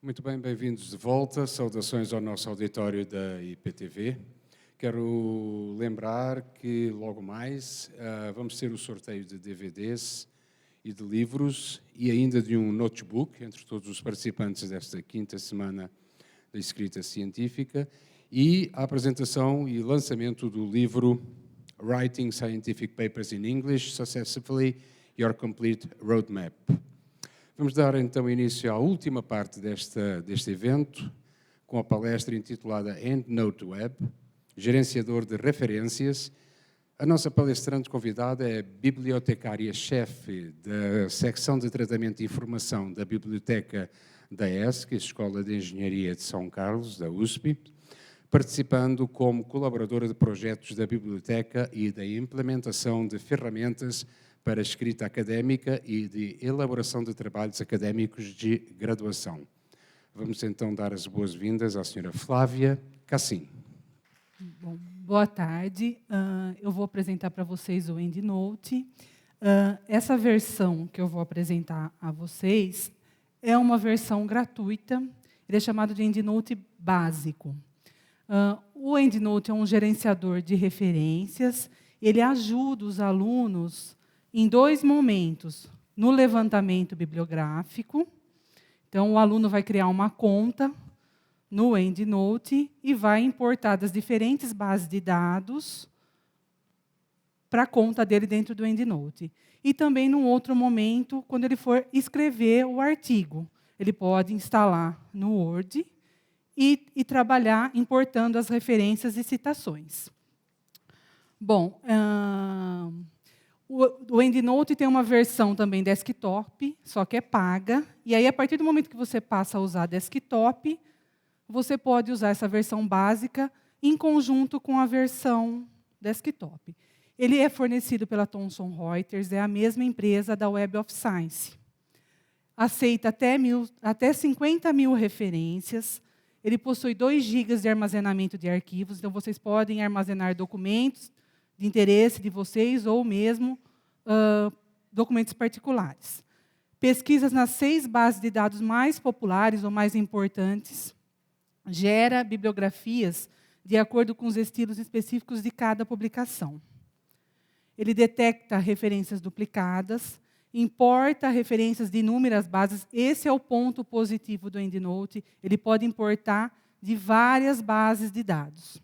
Muito bem, bem-vindos de volta. Saudações ao nosso auditório da IPTV. Quero lembrar que logo mais vamos ter o sorteio de DVDs e de livros e ainda de um notebook entre todos os participantes desta quinta semana da escrita científica e a apresentação e lançamento do livro Writing Scientific Papers in English Successfully, Your Complete Roadmap. Vamos dar então início à última parte deste evento, com a palestra intitulada EndNote Web, gerenciador de referências. A nossa palestrante convidada é a bibliotecária-chefe da secção de tratamento de informação da Biblioteca da ESC, Escola de Engenharia de São Carlos, da USP, participando como colaboradora de projetos da biblioteca e da implementação de ferramentas para escrita académica e de elaboração de trabalhos académicos de graduação. Vamos então dar as boas-vindas à senhora Flávia Cassim. Bom, boa tarde. Eu vou apresentar para vocês o EndNote. Essa versão que eu vou apresentar a vocês é uma versão gratuita. Ele é chamado de EndNote básico. O EndNote é um gerenciador de referências. Ele ajuda os alunos em dois momentos, no levantamento bibliográfico. Então, o aluno vai criar uma conta no EndNote e vai importar das diferentes bases de dados para a conta dele dentro do EndNote. E também, num outro momento, quando ele for escrever o artigo. Ele pode instalar no Word e trabalhar importando as referências e citações. Bom, o EndNote tem uma versão também desktop, só que é paga. E aí, a partir do momento que você passa a usar desktop, você pode usar essa versão básica em conjunto com a versão desktop. Ele é fornecido pela Thomson Reuters, é a mesma empresa da Web of Science. Aceita até 50 mil referências. Ele possui 2 GB de armazenamento de arquivos, então vocês podem armazenar documentos de interesse de vocês ou mesmo documentos particulares. Pesquisas nas 6 bases de dados mais populares ou mais importantes. Gera bibliografias de acordo com os estilos específicos de cada publicação. Ele detecta referências duplicadas, importa referências de inúmeras bases. Esse é o ponto positivo do EndNote. Ele pode importar de várias bases de dados.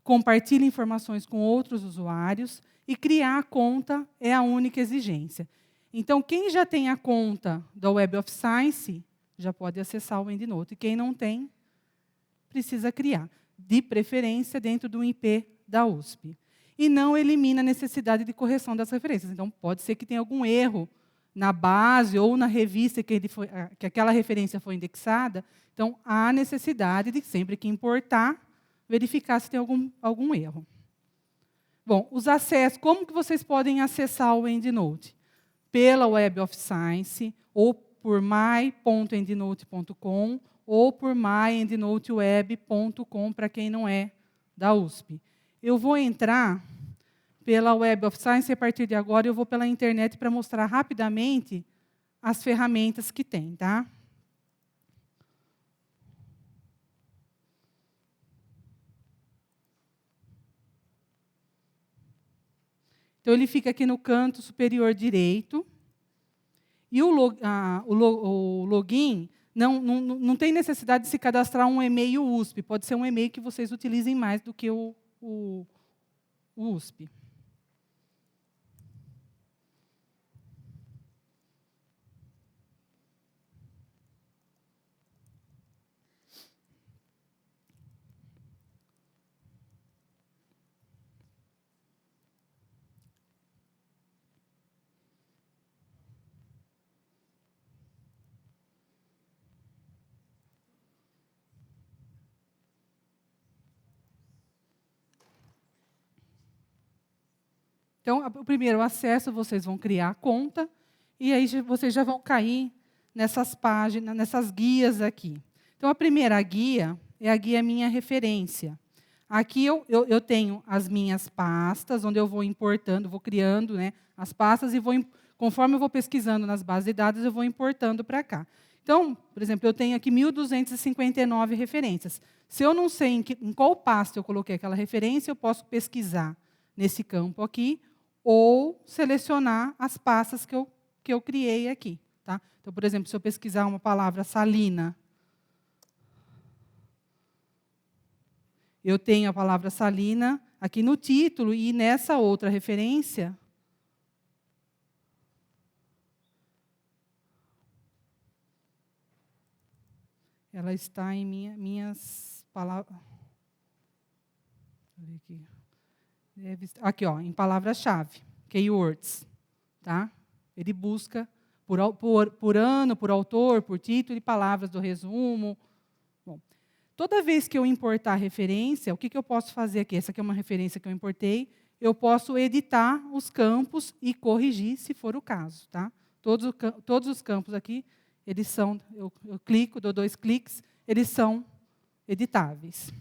Compartilha informações com outros usuários e criar a conta é a única exigência. Então, quem já tem a conta da Web of Science já pode acessar o EndNote. E quem não tem, precisa criar, de preferência dentro do IP da USP. E não elimina a necessidade de correção das referências. Então, pode ser que tenha algum erro na base ou na revista que aquela referência foi indexada. Então, há necessidade de, sempre que importar, verificar se tem algum erro. Bom, os acessos, como que vocês podem acessar o EndNote? Pela Web of Science, ou por my.endnote.com, ou por myendnoteweb.com, para quem não é da USP. Eu vou entrar pela Web of Science, e a partir de agora eu vou pela internet para mostrar rapidamente as ferramentas que tem, tá? Então, ele fica aqui no canto superior direito. E o login não tem necessidade de se cadastrar um e-mail USP. Pode ser um e-mail que vocês utilizem mais do que o USP. Então, o primeiro acesso, vocês vão criar a conta, e aí vocês já vão cair nessas páginas, nessas guias aqui. Então, a primeira guia é a guia Minha Referência. Aqui eu tenho as minhas pastas, onde eu vou importando, vou criando, né, as pastas, e conforme eu vou pesquisando nas bases de dados, eu vou importando para cá. Então, Então, por exemplo, eu tenho aqui 1.259 referências. Se eu não sei em qual pasta eu coloquei aquela referência, eu posso pesquisar nesse campo aqui, ou selecionar as pastas que eu criei aqui. Tá? Então, por exemplo, se eu pesquisar uma palavra salina, eu tenho a palavra salina aqui no título, e nessa outra referência, ela está em minhas palavras. Aqui. Aqui, ó, em palavra-chave, keywords. Tá? Ele busca por ano, por autor, por título e palavras do resumo. Bom, toda vez que eu importar referência, o que eu posso fazer aqui? Essa aqui é uma referência que eu importei. Eu posso editar os campos e corrigir, se for o caso. Tá? Todos os campos aqui, eles são, eu clico, dou 2 cliques, eles são editáveis.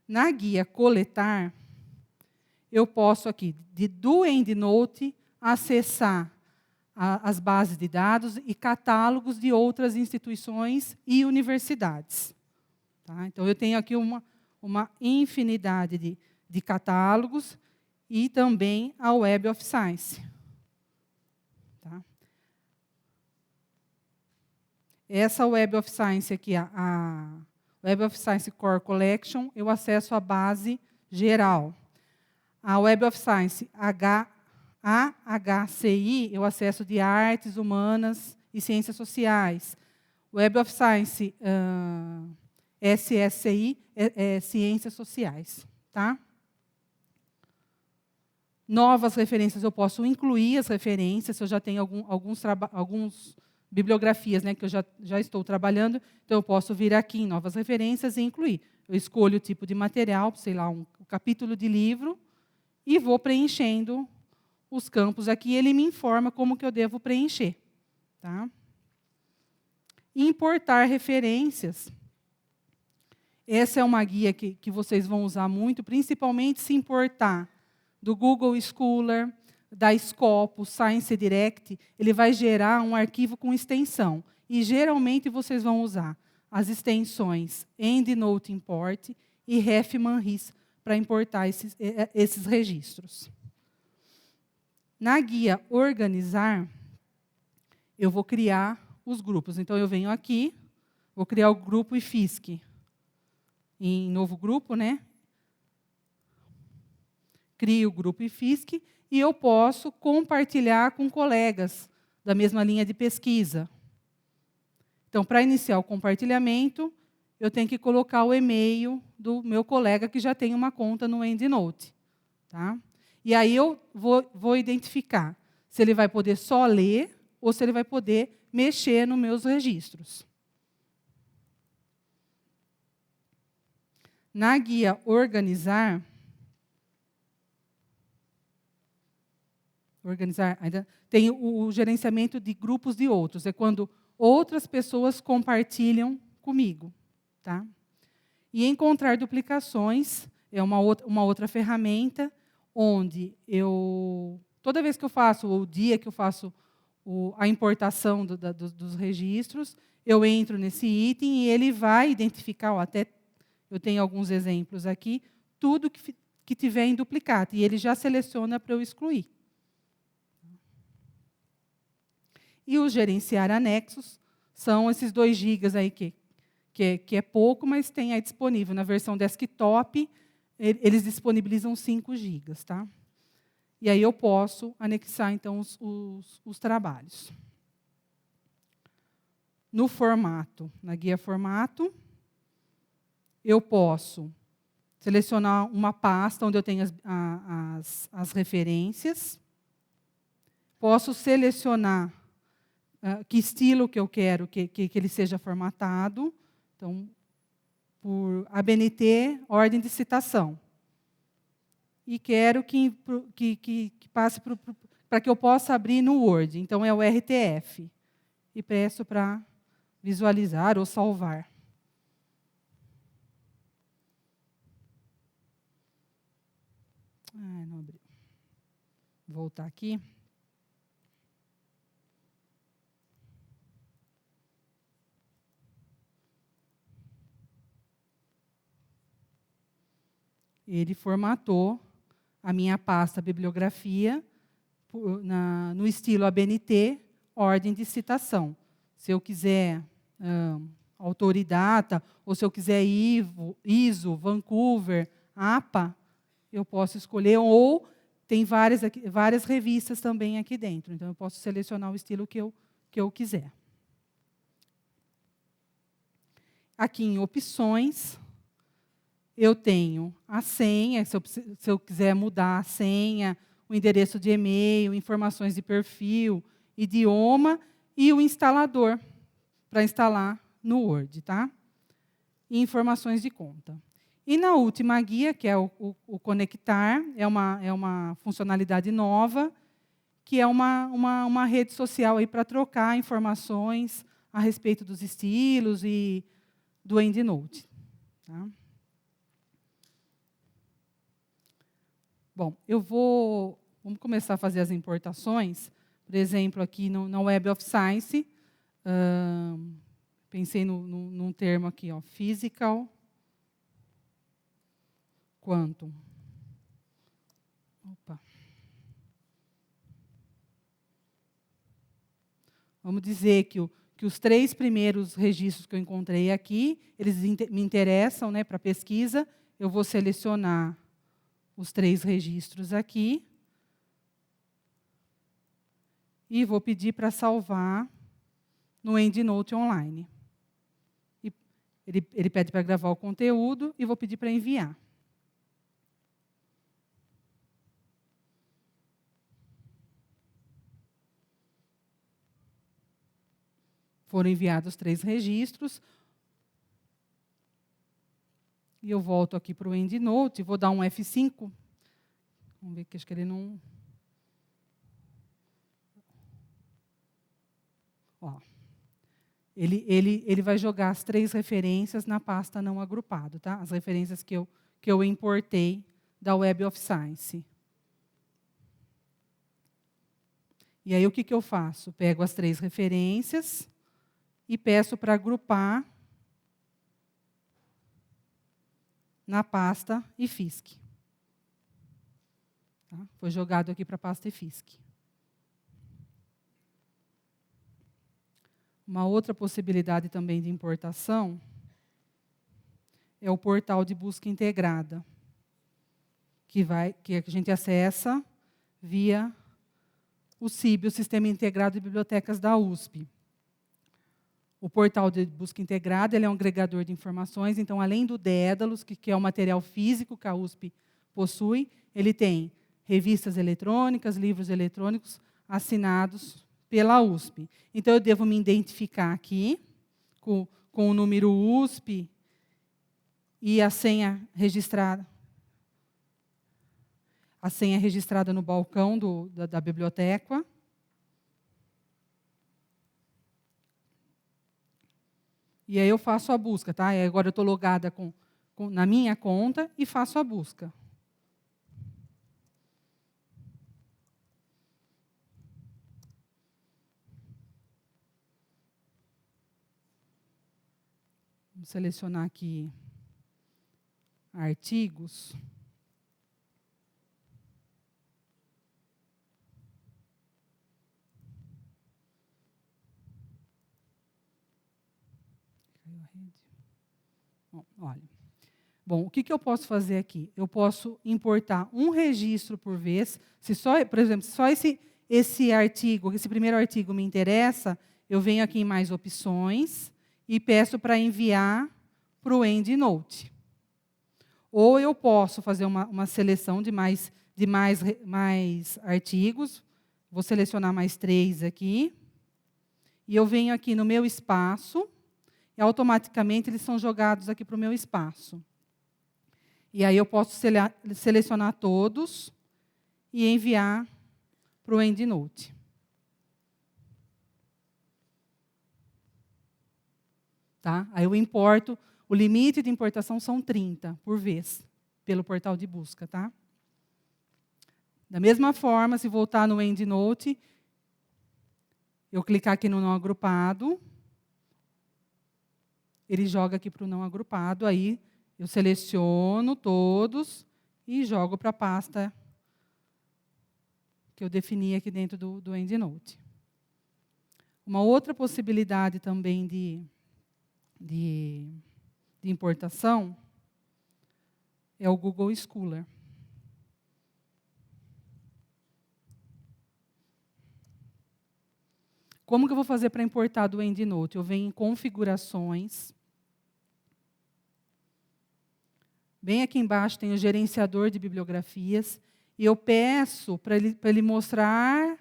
Na guia coletar, eu posso aqui, do EndNote, acessar as bases de dados e catálogos de outras instituições e universidades. Tá? Então, eu tenho aqui uma infinidade de catálogos e também a Web of Science. Tá? Essa Web of Science aqui, a Web of Science Core Collection, eu acesso a base geral. A Web of Science AHCI, eu acesso de artes, humanas e ciências sociais. Web of Science SSCI é ciências sociais. Tá? Novas referências, eu posso incluir as referências, se eu já tenho alguns bibliografias, né, que eu já estou trabalhando, então eu posso vir aqui em novas referências e incluir. Eu escolho o tipo de material, sei lá, um capítulo de livro, e vou preenchendo os campos aqui, ele me informa como que eu devo preencher. Tá? Importar referências. Essa é uma guia que vocês vão usar muito, principalmente se importar do Google Scholar, da Scopus, Science Direct, ele vai gerar um arquivo com extensão. E, geralmente, vocês vão usar as extensões EndNote Import e Refman-His para importar esses registros. Na guia Organizar, eu vou criar os grupos. Então, eu venho aqui, vou criar o grupo IFISC. Em novo grupo, né? Crio o grupo IFISC e eu posso compartilhar com colegas da mesma linha de pesquisa. Então, para iniciar o compartilhamento, eu tenho que colocar o e-mail do meu colega que já tem uma conta no EndNote. Tá? E aí eu vou identificar se ele vai poder só ler ou se ele vai poder mexer nos meus registros. Na guia Organizar, ainda tem o gerenciamento de grupos de outros. É quando outras pessoas compartilham comigo. Tá? E encontrar duplicações é uma outra ferramenta onde toda vez que eu faço, ou o dia que eu faço a importação dos registros, eu entro nesse item e ele vai identificar, até eu tenho alguns exemplos aqui, tudo que tiver em duplicado. E ele já seleciona para eu excluir. E o gerenciar anexos são esses 2 GB aí que é pouco, mas tem aí disponível. Na versão desktop, eles disponibilizam 5 GB. Tá? E aí eu posso anexar, então, os trabalhos. No formato, na guia formato, eu posso selecionar uma pasta onde eu tenho as referências. Posso selecionar que estilo que eu quero que ele seja formatado. Então, por ABNT, ordem de citação. E quero que passe para que eu possa abrir no Word. Então, é o RTF. E peço para visualizar ou salvar. Não abriu. Vou voltar aqui. ele formatou a minha pasta bibliografia no estilo ABNT, ordem de citação. Se eu quiser autor e data, ou se eu quiser ISO, Vancouver, APA, eu posso escolher, ou tem várias revistas também aqui dentro. Então, eu posso selecionar o estilo que eu quiser. Aqui em opções, eu tenho a senha, se eu quiser mudar a senha, o endereço de e-mail, informações de perfil, idioma e o instalador, para instalar no Word, tá? E informações de conta. E na última guia, que é o Conectar, é uma funcionalidade nova, que é uma rede social para trocar informações a respeito dos estilos e do EndNote. Tá? Bom, vamos começar a fazer as importações. Por exemplo, aqui na Web of Science, pensei num termo aqui, ó, Physical Quantum. Opa. Vamos dizer que os 3 primeiros registros que eu encontrei aqui, eles me interessam, né, para pesquisa. Eu vou selecionar os 3 registros aqui e vou pedir para salvar no EndNote Online. E ele pede para gravar o conteúdo e vou pedir para enviar. Foram enviados 3 registros. E eu volto aqui para o EndNote, vou dar um F5. Vamos ver que acho que ele não... Ó, ele vai jogar as 3 referências na pasta não agrupado, tá? As referências que eu importei da Web of Science. E aí, o que eu faço? Pego as 3 referências e peço para agrupar na pasta IFISC. Tá? Foi jogado aqui para a pasta IFISC. Uma outra possibilidade também de importação é o portal de busca integrada, que a gente acessa via o SIB, o Sistema Integrado de Bibliotecas da USP. O portal de busca integrada ele é um agregador de informações, então, além do Dédalus, que é o material físico que a USP possui, ele tem revistas eletrônicas, livros eletrônicos assinados pela USP. Então, eu devo me identificar aqui com o número USP e a senha registrada no balcão da biblioteca. E aí eu faço a busca, tá? E agora eu estou logada na minha conta e faço a busca. Vamos selecionar aqui artigos. Bom, olha. Bom, o que eu posso fazer aqui? Eu posso importar um registro por vez. Por exemplo, se só esse artigo, esse primeiro artigo me interessa, eu venho aqui em mais opções e peço para enviar para o EndNote. Ou eu posso fazer uma seleção de mais artigos. Vou selecionar mais 3 aqui. E eu venho aqui no meu espaço e automaticamente eles são jogados aqui para o meu espaço. E aí eu posso selecionar todos e enviar para o EndNote. Tá? Aí eu importo, o limite de importação são 30 por vez, pelo portal de busca. Tá? Da mesma forma, se voltar no EndNote, eu clicar aqui no não agrupado, ele joga aqui para o não agrupado, aí eu seleciono todos e jogo para a pasta que eu defini aqui dentro do EndNote. Uma outra possibilidade também de importação é o Google Scholar. Como que eu vou fazer para importar do EndNote? Eu venho em configurações. Bem aqui embaixo tem o gerenciador de bibliografias. E eu peço para ele mostrar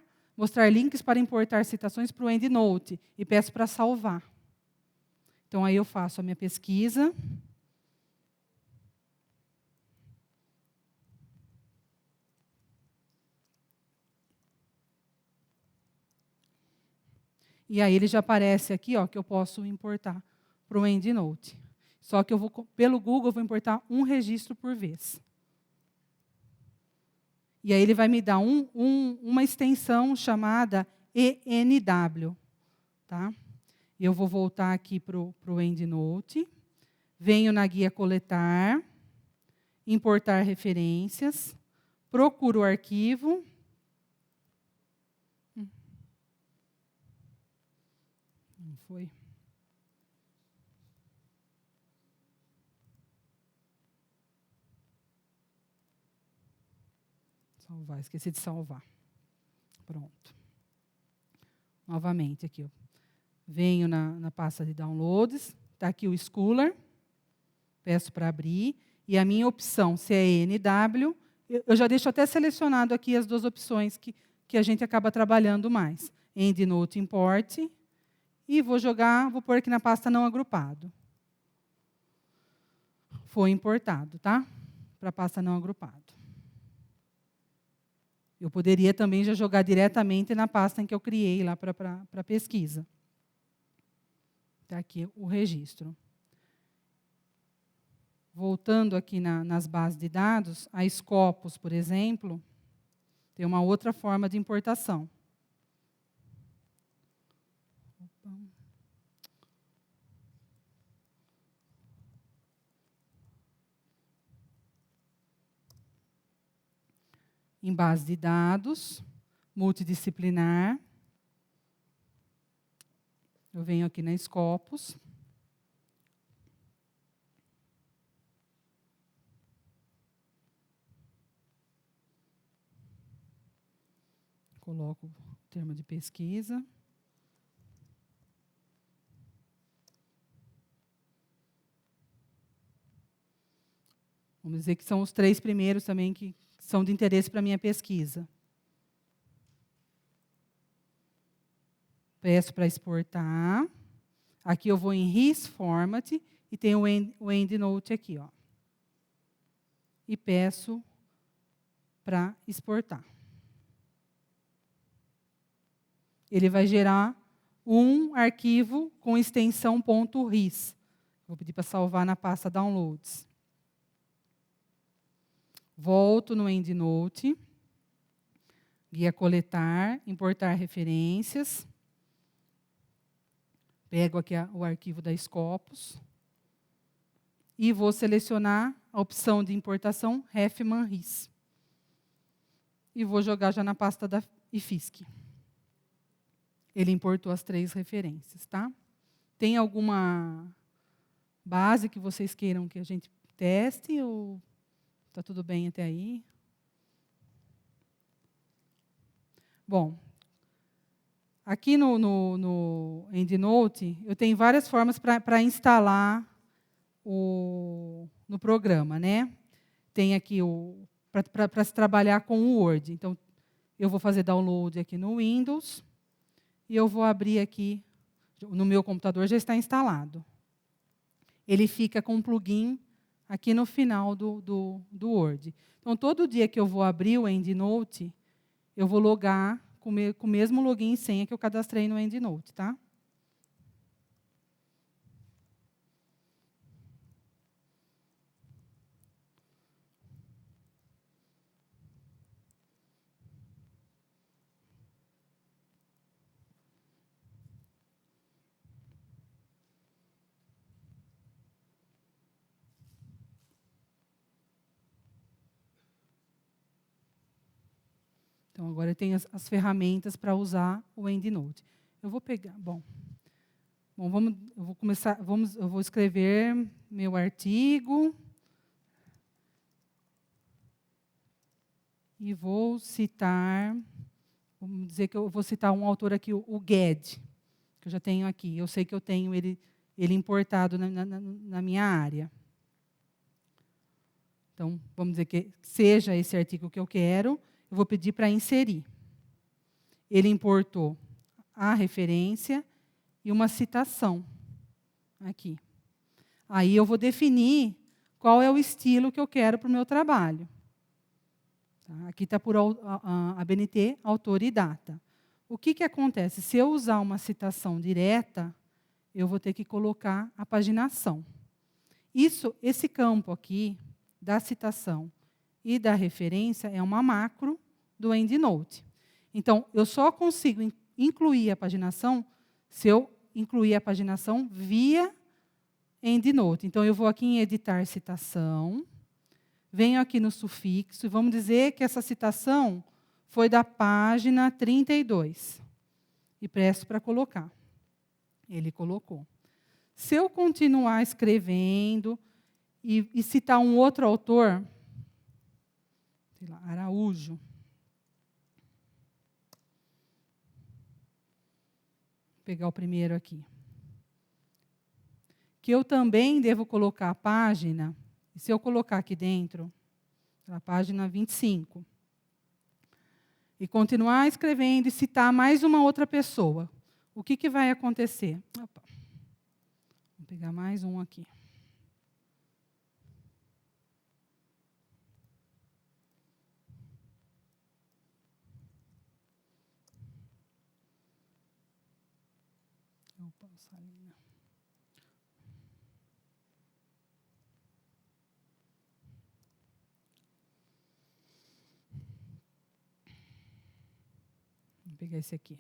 links para importar citações para o EndNote. E peço para salvar. Então, aí eu faço a minha pesquisa. E aí ele já aparece aqui, ó, que eu posso importar para o EndNote. Só que pelo Google, eu vou importar um registro por vez. E aí ele vai me dar uma extensão chamada ENW. Tá? Eu vou voltar aqui para o EndNote. Venho na guia coletar, importar referências, procuro o arquivo. Não foi. Salvar, esqueci de salvar. Pronto. Novamente aqui, ó. Venho na pasta de downloads, está aqui o Scholar, peço para abrir, e a minha opção, se é ENW, eu já deixo até selecionado aqui as duas opções que a gente acaba trabalhando mais. EndNote Import, e vou pôr aqui na pasta não agrupado. Foi importado, tá? Para a pasta não agrupado. Eu poderia também já jogar diretamente na pasta em que eu criei lá para pesquisa. Está aqui o registro. Voltando aqui nas bases de dados, a Scopus, por exemplo, tem uma outra forma de importação. Em base de dados, multidisciplinar. Eu venho aqui na Scopus. Coloco o termo de pesquisa. Vamos dizer que são os 3 primeiros também que são de interesse para a minha pesquisa. Peço para exportar. Aqui eu vou em RIS Format e tem o EndNote aqui, ó. E peço para exportar. Ele vai gerar um arquivo com extensão .ris. Vou pedir para salvar na pasta Downloads. Volto no EndNote. Guia coletar, importar referências. Pego aqui o arquivo da Scopus. E vou selecionar a opção de importação Hefman RIS. E vou jogar já na pasta da IFISC. Ele importou as 3 referências, tá? Tem alguma base que vocês queiram que a gente teste ou está tudo bem até aí? Bom, aqui no EndNote, eu tenho várias formas para instalar no programa, né? Tem aqui para se trabalhar com o Word. Então, eu vou fazer download aqui no Windows e eu vou abrir aqui, no meu computador já está instalado. Ele fica com um plugin aqui no final do Word. Então, todo dia que eu vou abrir o EndNote, eu vou logar com o mesmo login e senha que eu cadastrei no EndNote, tá? Então, agora eu tenho as ferramentas para usar o EndNote. Eu vou pegar, eu vou escrever meu artigo e vou citar, vamos dizer que eu vou citar um autor aqui, o Gued, que eu já tenho aqui. Eu sei que eu tenho ele importado na minha área. Então, vamos dizer que seja esse artigo que eu quero, eu vou pedir para inserir. Ele importou a referência e uma citação aqui. Aí eu vou definir qual é o estilo que eu quero para o meu trabalho. Tá? Aqui está por ABNT, autor e data. O que acontece? Se eu usar uma citação direta, eu vou ter que colocar a paginação. Esse campo aqui, da citação e da referência, é uma macro do EndNote. Então, eu só consigo incluir a paginação se eu incluir a paginação via EndNote. Então, eu vou aqui em editar citação, venho aqui no sufixo e vamos dizer que essa citação foi da página 32. E presto para colocar. Ele colocou. Se eu continuar escrevendo e citar um outro autor, sei lá, Araújo. Vou pegar o primeiro aqui. Que eu também devo colocar a página, e se eu colocar aqui dentro, a página 25, e continuar escrevendo e citar mais uma outra pessoa, o que vai acontecer? Opa. Vou pegar mais um aqui. Opa, Salina. Vou pegar esse aqui.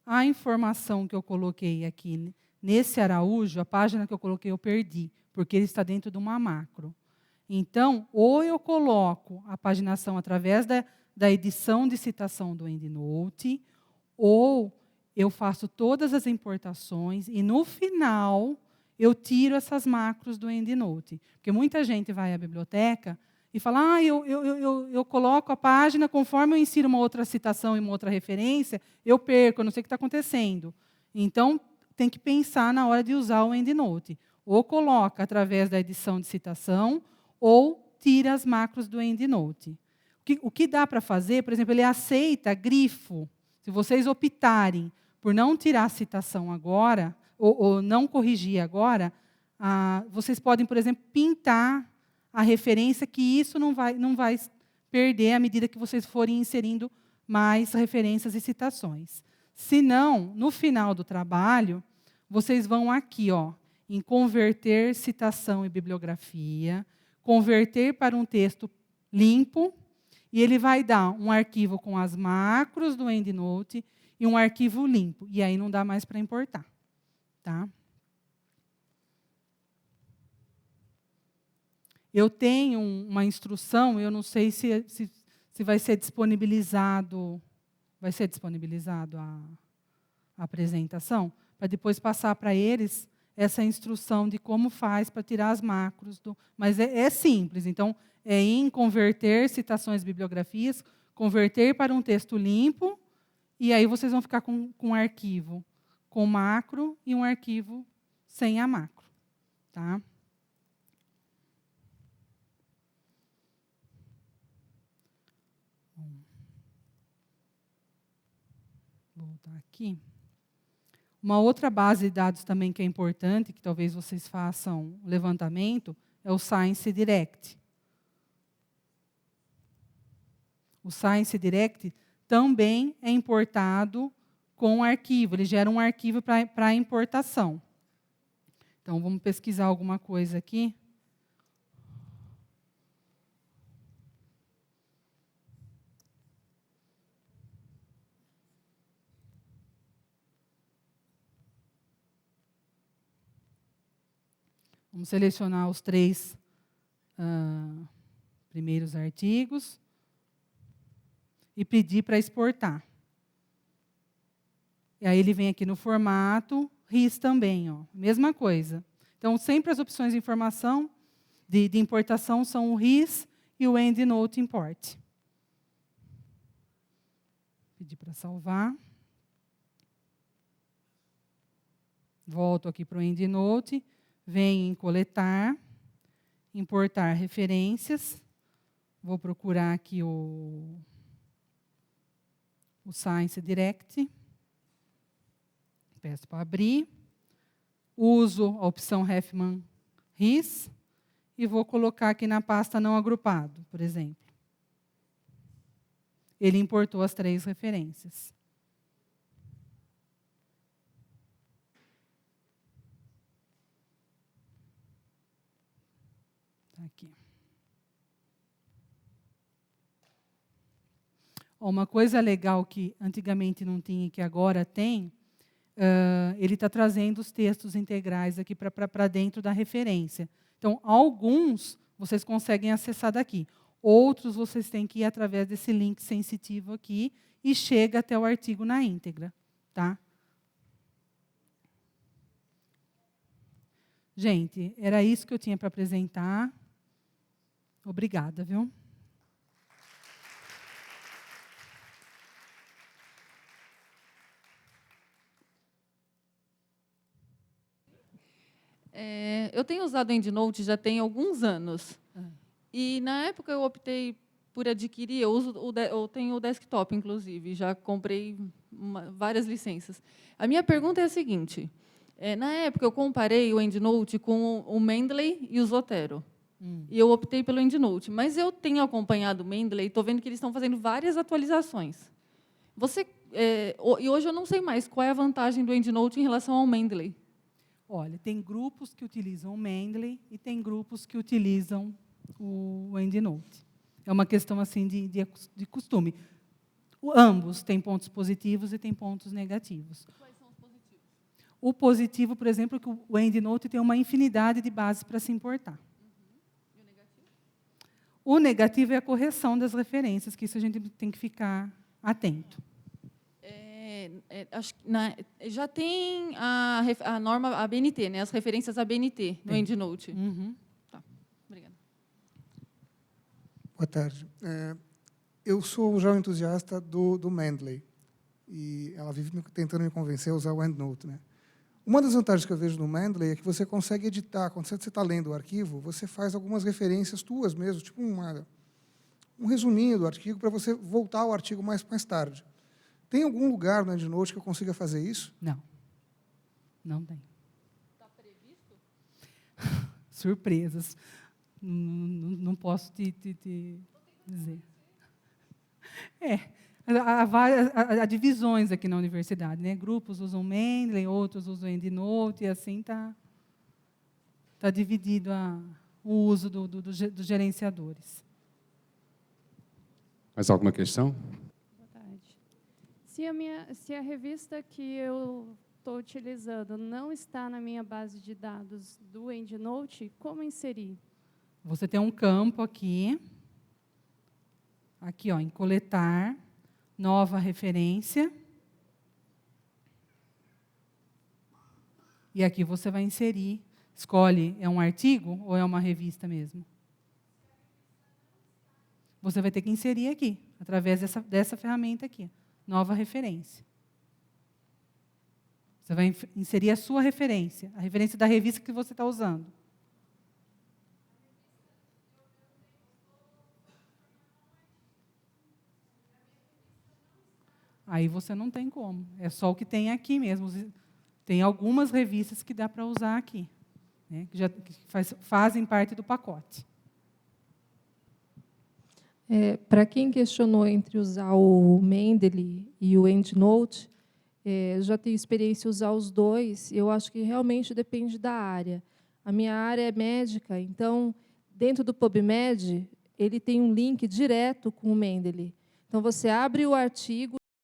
A informação que eu coloquei aqui nesse Araújo, a página que eu coloquei eu perdi, porque ele está dentro de uma macro. Então, ou eu coloco a paginação através da edição de citação do EndNote, ou eu faço todas as importações e, no final, eu tiro essas macros do EndNote. Porque muita gente vai à biblioteca e fala, eu coloco a página, conforme eu insiro uma outra citação e uma outra referência, eu perco, eu não sei o que está acontecendo. Então, tem que pensar na hora de usar o EndNote. Ou coloca através da edição de citação, ou tira as macros do EndNote. O que dá para fazer, por exemplo, ele aceita grifo. Se vocês optarem por não tirar a citação agora, ou não corrigir agora, vocês podem, por exemplo, pintar a referência, que isso não vai perder à medida que vocês forem inserindo mais referências e citações. Se não, no final do trabalho, vocês vão aqui, em converter citação e bibliografia, converter para um texto limpo, e ele vai dar um arquivo com as macros do EndNote e um arquivo limpo. E aí não dá mais para importar. Tá? Eu tenho uma instrução, eu não sei se vai ser disponibilizado, a apresentação, para depois passar para eles essa instrução de como faz para tirar as macros. Mas é simples. Então, é em converter citações e bibliografias, converter para um texto limpo, e aí vocês vão ficar com um arquivo com macro e um arquivo sem a macro. Tá? Vou voltar aqui. Uma outra base de dados também que é importante, que talvez vocês façam o levantamento, é o Science Direct. O Science Direct também é importado com arquivo, ele gera um arquivo para importação. Então, vamos pesquisar alguma coisa aqui. Vamos selecionar os 3 primeiros artigos. e pedir para exportar. E aí ele vem aqui no formato, RIS também, ó, mesma coisa. Então, sempre as opções de informação, de importação, são o RIS e o EndNote Import. Pedir para salvar. Volto aqui para o EndNote, venho em coletar, importar referências. Vou procurar aqui o Science Direct. Peço para abrir. Uso a opção Hefman RIS e vou colocar aqui na pasta não agrupado, por exemplo. Ele importou as 3 referências. Tá aqui. Uma coisa legal que antigamente não tinha e que agora tem, ele está trazendo os textos integrais aqui para dentro da referência. Então, alguns vocês conseguem acessar daqui. Outros vocês têm que ir através desse link sensitivo aqui e chega até o artigo na íntegra. Tá? Gente, era isso que eu tinha para apresentar. Obrigada, viu? Eu tenho usado o EndNote já tem alguns anos. E, na época, eu optei por adquirir, eu tenho o desktop, inclusive, já comprei várias licenças. A minha pergunta é a seguinte, na época, eu comparei o EndNote com o Mendeley e o Zotero. E eu optei pelo EndNote. Mas eu tenho acompanhado o Mendeley e estou vendo que eles estão fazendo várias atualizações. E hoje eu não sei mais qual é a vantagem do EndNote em relação ao Mendeley. Olha, tem grupos que utilizam o Mendeley e tem grupos que utilizam o EndNote. É uma questão assim de costume. Ambos têm pontos positivos e têm pontos negativos. Quais são os positivos? O positivo, por exemplo, é que o EndNote tem uma infinidade de bases para se importar. E o negativo? O negativo é a correção das referências, que isso a gente tem que ficar atento. Acho que já tem a norma ABNT, né? As referências ABNT no EndNote. Tá. Obrigada. Boa tarde. Eu sou já um entusiasta do Mendeley. E ela vive tentando me convencer a usar o EndNote. Né? Uma das vantagens que eu vejo no Mendeley é que você consegue editar. Quando você está lendo o arquivo, você faz algumas referências tuas mesmo, tipo um resuminho do artigo, para você voltar ao artigo mais tarde. Tem algum lugar no EndNote que eu consiga fazer isso? Não. Não tem. Está previsto? Surpresas. Não posso te dizer. Há divisões aqui na universidade. Né? Grupos usam Mendeley, outros usam EndNote, e assim está dividido o uso dos gerenciadores. Mais alguma questão? Se a revista que eu estou utilizando não está na minha base de dados do EndNote, como inserir? Você tem um campo aqui, ó, em coletar, nova referência. E aqui você vai inserir, escolhe, é um artigo ou é uma revista mesmo? Você vai ter que inserir aqui, através dessa ferramenta aqui. Nova referência. Você vai inserir a sua referência, a referência da revista que você está usando. Aí você não tem como. É só o que tem aqui mesmo. Tem algumas revistas que dá para usar aqui, né, que fazem parte do pacote. Para quem questionou entre usar o Mendeley e o EndNote, já tenho experiência em usar os dois, eu acho que realmente depende da área. A minha área é médica, então, dentro do PubMed, ele tem um link direto com o Mendeley. Então, você abre o artigo,